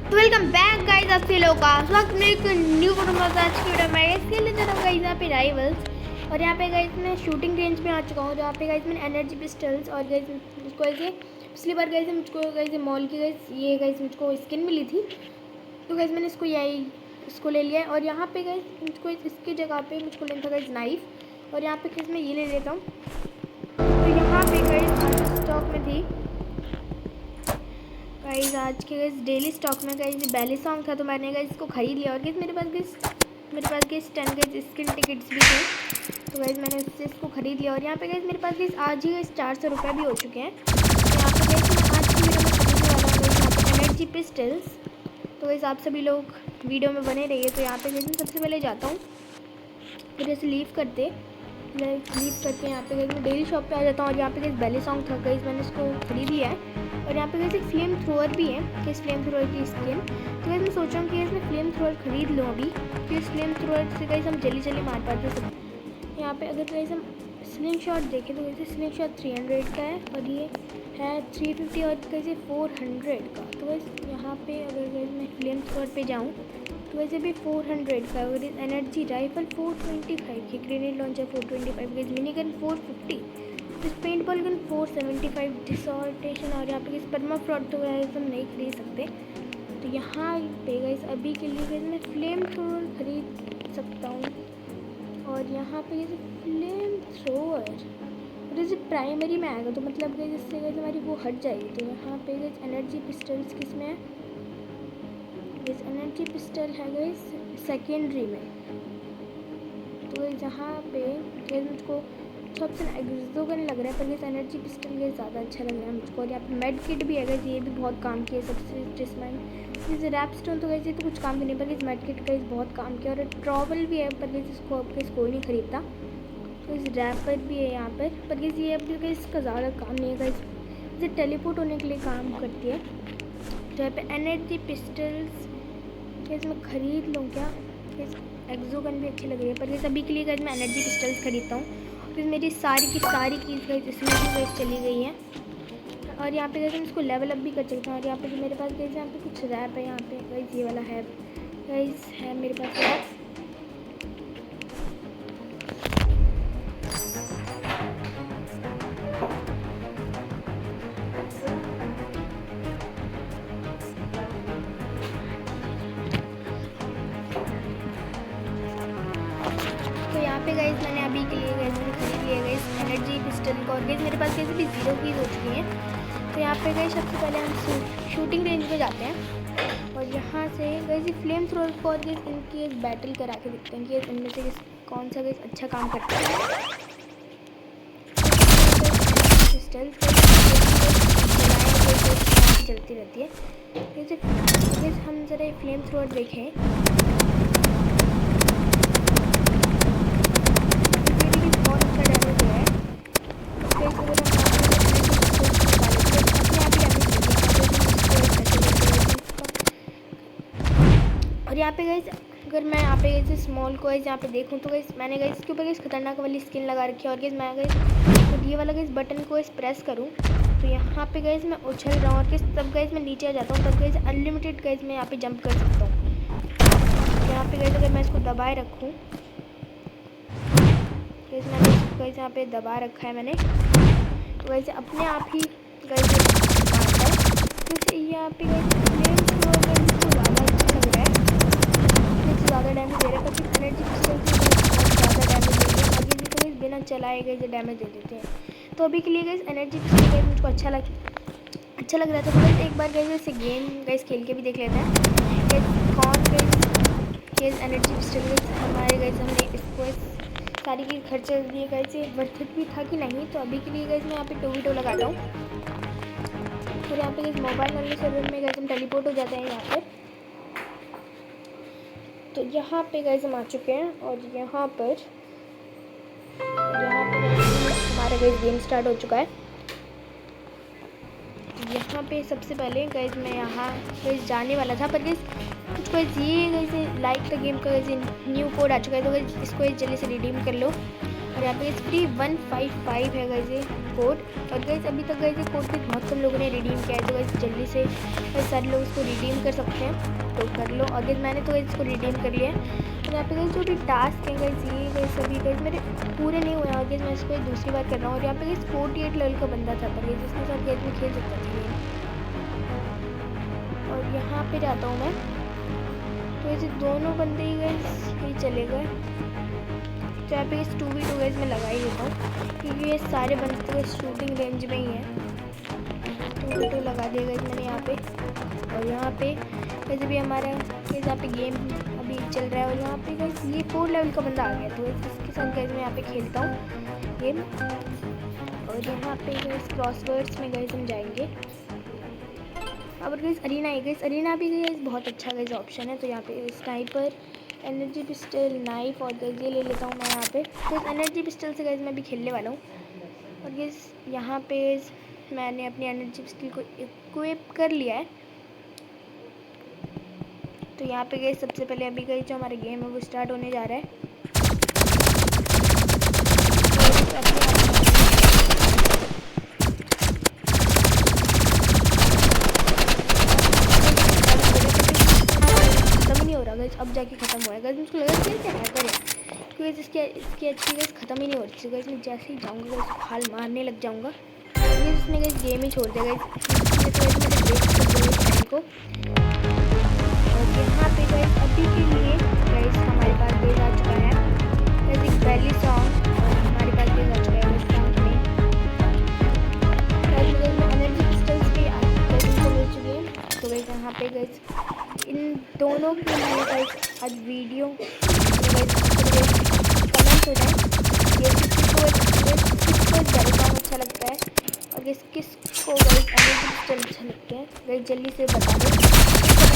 तो welcome back guys, आप सभी लोगों का स्वागत है एक न्यू वीडियो में। आज की वीडियो में इसके लिए जरा गाइस यहाँ पे राइवल्स और यहाँ पे गाइस मैं शूटिंग रेंज में आ चुका हूँ। जहाँ पे गाइस मैंने एनर्जी पिस्टल्स और गाइस मुझको ऐसे पिछली बार गाइस मुझको गाइस मॉल की गाइस ये गाइस मुझको स्किन मिली थी, तो गाइस मैंने इसको ले लिया है। और यहाँ पे गाइस मुझको इसकी जगह पे मुझको लेना था गाइस नाइफ, और यहाँ पे गाइस मैं ये ले लेता हूँ। तो यहाँ पे गाइस स्टॉक में थी गाइस आज के गाइस डेली स्टॉक में गाइस बैली सॉन्ग था, तो मैंने गाइस इसको खरीद लिया। और गाइस मेरे पास गाइस 10 गाइस स्किन टिकट्स भी थे, तो गाइस मैंने उससे इसको खरीद लिया। और यहाँ पे गाइस मेरे पास गाइस आज ही गाइस 400 रुपये भी हो चुके हैं। तो यहाँ पे गाइस मैं आज की वीडियो में खरीदने वाला हूँ यहाँ पे एनर्जी पिस्टल्स। तो गाइस आप सभी लोग वीडियो में बने रहिए। तो यहाँ पे गाइस मैं सबसे पहले जाता हूँ, फिर ऐसे लीव करके यहाँ पे गाइस मैं डेली शॉप पे आ जाता हूँ। और यहाँ पे गाइस बैली सॉन्ग था गाइस, मैंने इसको खरीद लिया है। और यहाँ पे गाइस एक फ्लेम थ्रोअर भी है कि इस फ्लेम थ्रोअर की स्किन। तो गाइस मैं सोच रहा हूँ कि इसमें फ्लेम थ्रोअर खरीद लूँ अभी, कि इस फ्लेम थ्रोअर से गाइस हम जल्दी मार पाते सब। यहाँ पे अगर गाइस हम स्लिंग शॉट देखें तो वैसे स्लिंग शॉट 300 का है और ये है 350 और कैसे 400 का। तो गाइस यहाँ पे अगर गाइस मैं फ्लेम थ्रोअर पे जाऊँ तो वैसे भी 400 का। अगर एनर्जी राइफल 425 की, grenade launcher 425 guys, mini gun 450, इस पेंट बॉल गन 475, डिसऑर्टेशन। और यहाँ पे इस परमा फ्रॉड तो गाइस हम नहीं खरीद सकते। तो यहाँ पे गाइस अभी के लिए गाइस मैं फ्लेम थ्रोअर खरीद सकता हूँ। और यहाँ पे जैसे फ्लेम थ्रोअर जैसे प्राइमरी में आएगा तो मतलब गाइस इससे गाइस हमारी वो हट जाएगी। तो यहाँ पे गाइस एनर्जी पिस्टल्स किस में है, गाइस एनर्जी पिस्टल है गाइस सेकेंडरी में। तो गाइस यहाँ पे गाइस मुझको ऑप्शन एक्सोगन लग रहा है, पर गाइस एनर्जी पिस्टल गाइस ज़्यादा अच्छा लग रहा है मुझको। और यहाँ पे मेड किट भी है गाइस, ये भी बहुत काम किया सबसे डिस्माइंड। जैसे रैप स्टोन तो गाइस ये तो कुछ काम की नहीं, पर गाइस मेड किट गाइस बहुत काम किया। और ट्रॉवल भी है, पर गाइस इसको अब गाइस कोई नहीं खरीदता। तो इस रैपर भी है यहाँ पर गाइस ये अब गाइस इसका ज़्यादा काम नहीं है गाइस, जैसे टेलीपोर्ट होने के लिए काम करती है। तो यहाँ पे एनर्जी पिस्टल्स गाइस मैं खरीद लूँ क्या, गाइस एक्सोगन भी अच्छी लग रही है, पर गाइस अभी के लिए गाइस मैं एनर्जी पिस्टल्स खरीदता हूँ। फिर मेरी सारी की चीज़ गाइस इसमें भी गाइस चली गई है। और यहाँ पे गाइस हम इसको लेवल अप भी कर सकते हैं। और यहाँ पे जो मेरे पास गाइस यहाँ पे कुछ रैप है, यहाँ पे गाइस ये वाला है गाइस है मेरे पास रैप। तो यहाँ पे गाइस मैंने अभी के लिए गाइस मैंने खरीद लिया गाइस एनर्जी पिस्टल को। और गाइस मेरे पास कैसे भी 0 कीज़ हो चुकी हैं। तो यहाँ पे गाइस सबसे पहले हम शूटिंग रेंज पे जाते हैं और यहाँ से गाइस फ्लेम थ्रोअर को और गाइस इनकी एक बैटल करा के देखते हैं कि इनमें से कौन सा गाइस अच्छा काम करता है। पिस्टल चलती रहती है। जैसे हम ज़रा फ्लेम थ्रोअर देखें, और यहाँ पे गाइस अगर मैं यहाँ पे गाइस स्मॉल को गाइस यहाँ पे देखूँ तो गाइस मैंने गाइस इसके ऊपर गाइस खतरनाक वाली स्किन लगा रखी है। और गाइस मैं गाइस तो ये वाला गाइस बटन को गाइस प्रेस करूँ तो यहाँ पे गाइस मैं उछल रहा हूँ और गाइस तब गाइस मैं नीचे आ जाता हूँ। तब गाइस अनलिमिटेड गाइस मैं यहाँ पे जंप कर सकता हूँ। तो यहाँ पे गाइस अगर मैं इसको दबाए रखूँ, गाइस मैंने इसको गाइस यहाँ पे दबा रखा है मैंने, तो गाइस अपने आप ही गाइस मारता है। तो यहाँ पे गाइस फ्लेम थ्रोअर ज़्यादा अच्छा लग रहा है, ज़्यादा डैमेज दे रहा है। पर एनर्जी पिस्टल से ज़्यादा डैमेज दे रही है। आगे भी तो गाइस बिना चलाए गए डैमेज दे देते हैं। तो अभी के लिए गाइस एनर्जी पिस्टल गाइस मुझको अच्छा लग रहा था। तो गाइस एक बार गाइस ऐसे गेम गाइस खेल के भी देख लेते हैं कि कौन गाइस एनर्जी पिस्टल गाइस हमारे गाइस हमने इसको सारी की खर्चे दिए गाइस ये वर्थ इट भी था कि नहीं। तो अभी के लिए गाइस मैं यहाँ पे 2v2 लगाता हूँ। और यहाँ पे गाइस मोबाइल वाले सर्वर में गाइस हम टेलीपोर्ट हो जाते हैं यहाँ पे। तो यहाँ पे गाइस हम आ चुके हैं और यहाँ पे हमारा गाइस गेम स्टार्ट हो चुका है। यहाँ पे सबसे पहले गाइस मैं यहाँ गाइस जाने वाला था, पर गाइस कुछ गाइस ये गाइस लाइक द गेम का गाइस न्यू कोड आ चुका है। तो गाइस इसको जल्दी से रिडीम कर लो। और यहाँ पे फ्री 155 है गाइस ये कोड। और गाइस अभी तक गाइस ये कोड भी बहुत कम लोगों ने रिडीम किया है, तो गाइस जल्दी से सारे लोग इसको रिडीम कर सकते हैं, तो कर लो। और गाइस मैंने तो गाइस इसको रिडीम कर लिया है। और यहाँ पे गाइस जो भी टास्क है गाइस ये गाइस सभी गाइस मेरे पूरे नहीं हुए हैं, और गाइस मैं इसको दूसरी बार कर रहा हूँ। और यहाँ पे गाइस 48 लेवल का बंदा था गाइस, जिसके साथ गाइस में खेल सकता था गेम। और यहाँ पे जाता हूँ मैं, तो ऐसे दोनों बंदे ही गाइस ये चले गए। तो यहाँ पे इस 2v2 गाइस मैं लगा ही देता हूँ, क्योंकि ये सारे बंदे तो शूटिंग रेंज में ही है। 2v2 लगा दिया गाइस मैंने यहाँ पे। और यहाँ पे वैसे भी हमारा यहाँ पे गेम अभी चल रहा है। और यहाँ पे गाइस ये 4 लेवल का बंदा आ गया, तो इसके साथ गाइस मैं यहाँ पे खेलता हूँ गेम। और यहाँ पे गाइस क्रॉसवर्ड्स में गाइस हम जाएंगे। अब गाइस अरीना है, गाइस अरीना भी गाइस बहुत अच्छा गाइस ऑप्शन है। तो यहाँ पे स्नाइपर, एनर्जी पिस्टल, नाइफ और गाइस ये ले लेता हूँ मैं यहाँ पे। तो एनर्जी पिस्टल से गाइस मैं भी खेलने वाला हूँ। और गाइस यहाँ पे मैंने अपनी एनर्जी पिस्टल को इक्विप कर लिया है। तो यहाँ पे गाइस सबसे पहले अभी गाइस जो हमारा गेम है वो स्टार्ट होने जा रहा है। खत्म ही नहीं हो रहा गाइस, अब जाके खत्म हो रहा है गाइस। मुझको लगा कैसे हैकर है, क्योंकि इसकी एचपी गाइस खत्म ही नहीं हो रही थी गाइस। मैं जैसे ही जाऊँगा गाइस खाल मारने लग जाऊँगा। इसने गाइस गेम ही छोड़ दिया गाइस को। और यहाँ पे गाइस अभी के लिए गाइस हमारे पास गाइस आ चुका है गाइस एक वैली सॉन्ग। और हमारे पास गाइस आ चुका है इस सॉन्ग में गाइस एनर्जी पिस्टल्स भी गाइस को मिल चुकी है। तो गाइस यहाँ पे गाइस इन दोनों की मैंने गाइस आज वीडियो गाइस कमेंट हो जाए ये किसको वैली सॉन्ग अच्छा लगता है और किसको गाइस एनर्जी पिस्टल अच्छा लगता है गाइस जल्दी से बता दो।